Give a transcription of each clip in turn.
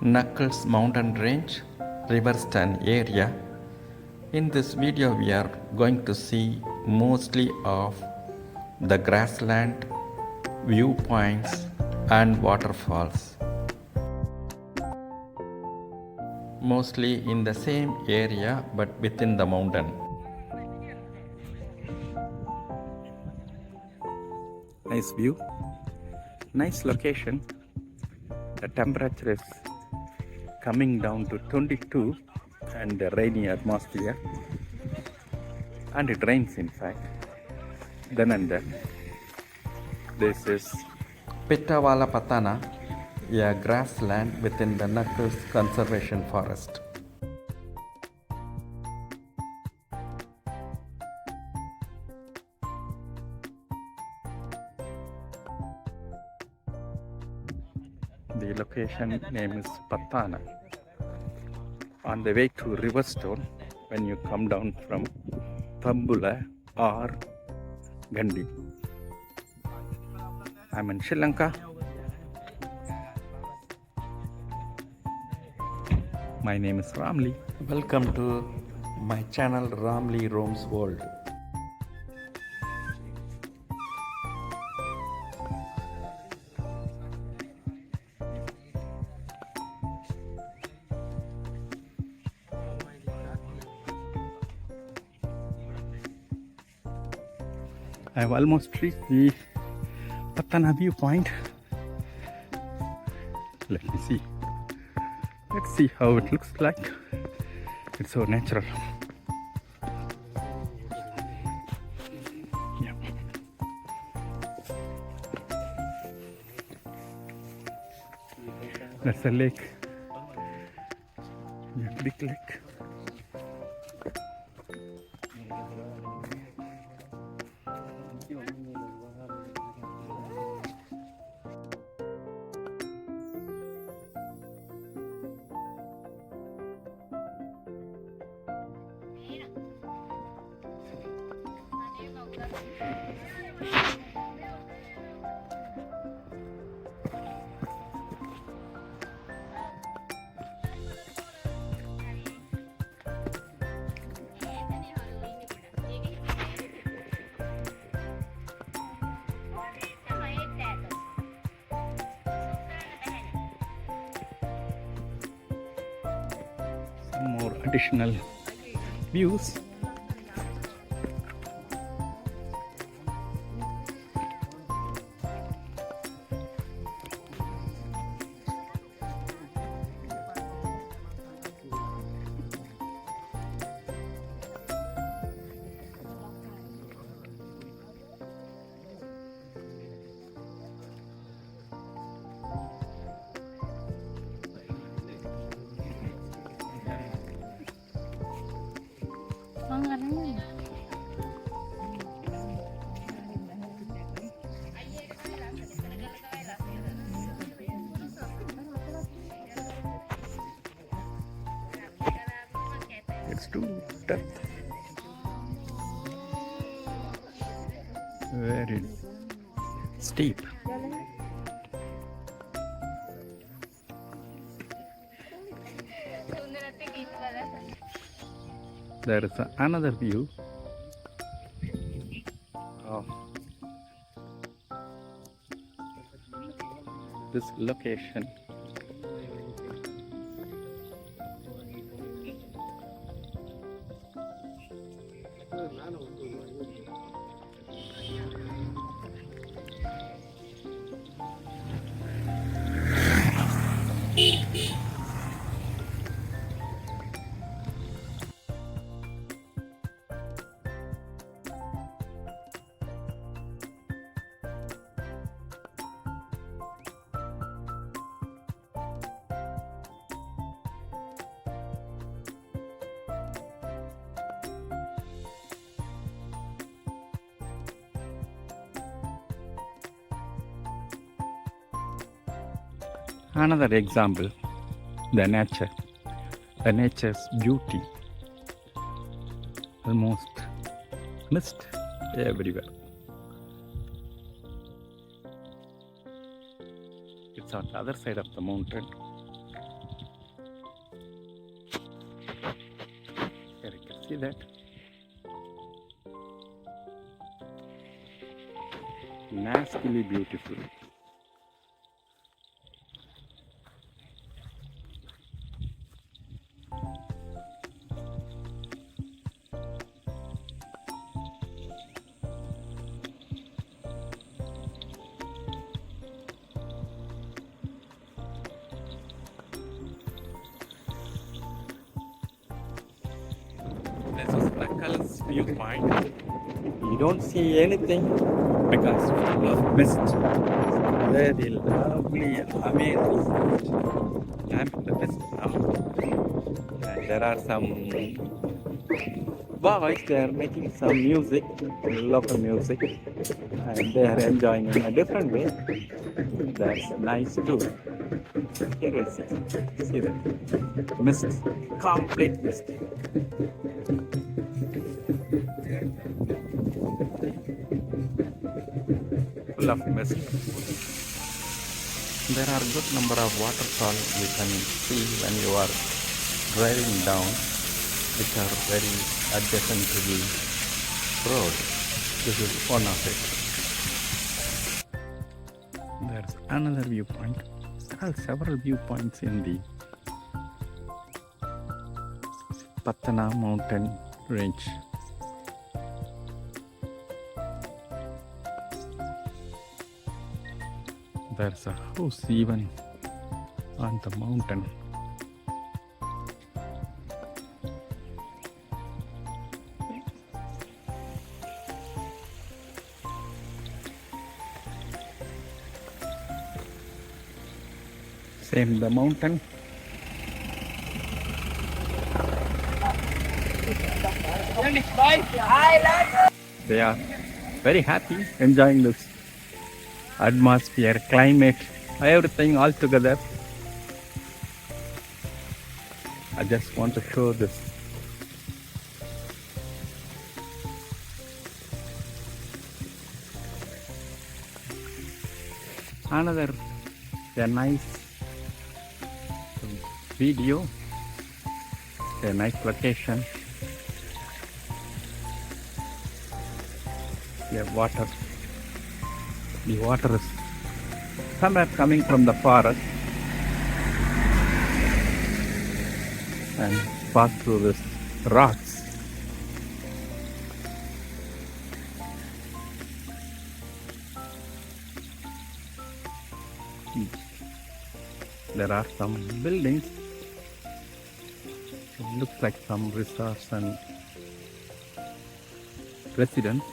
Knuckles mountain range, Riverston area. In this video we are going to see mostly of the grassland, viewpoints and waterfalls. Mostly in the same area but within the mountain. Nice view, nice location. The temperature is coming down to 22 and a rainy atmosphere, and it rains in fact then and then. This is Pitawale Pathana, a grassland within the Knuckles Conservation Forest. The location name is Pathana. On the way to Riverstone, when you come down from Pambula or Gandhi. I'm in Sri Lanka. My name is Ramli. Welcome to my channel RamliRoamsWorld. I've almost reached the Pathana viewpoint. Let me see. Let's see how it looks like. It's so natural. Yeah. That's a lake. Yeah, big lake. Some more additional views. It's too depth. Very steep. There is another view of this location. Another example, the nature's beauty, almost mist everywhere. It's on the other side of the mountain. See that? Nastily beautiful. This is Nakal's viewpoint. You don't see anything because full of mist. Very lovely and amazing. I'm in the mist now. And there are some boys, they are making some music, local music. And they are enjoying in a different way. That's nice too. Here you see that. Mist. Complete mist. Full of mist. There are good number of waterfalls you can see when you are driving down, which are very adjacent to the road. This is one of it. There's another viewpoint. There are several viewpoints in the Pathana mountain range. There's a house even on the mountain. Same the mountain. They are very happy, enjoying this atmosphere, climate, everything all together. I just want to show this. Another a nice video, a nice location. Yeah, water. The water is somewhere coming from the forest and pass through this rocks. There are some buildings. It looks like some resorts and residents.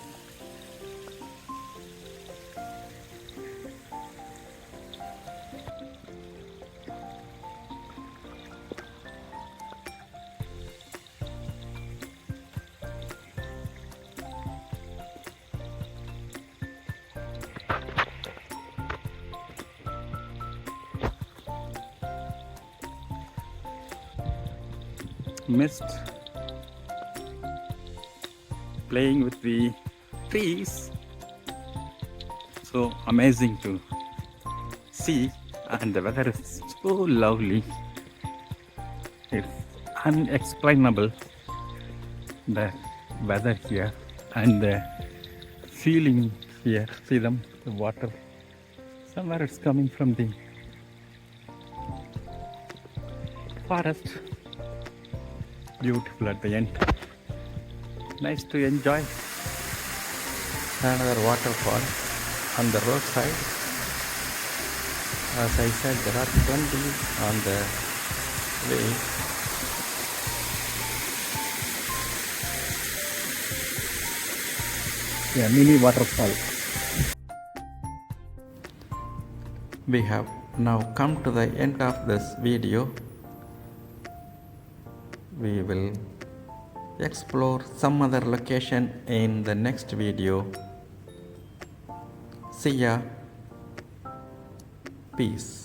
Mist playing with the trees, so amazing to see, and the weather is so lovely. It's unexplainable, the weather here and the feeling here. See them, the water somewhere it's coming from the forest. Beautiful at the end. Nice to enjoy. Another waterfall on the roadside. As I said, there are 20 on the way. Yeah, mini waterfall. We have now come to the end of this video. We will explore some other location in the next video. See ya. Peace.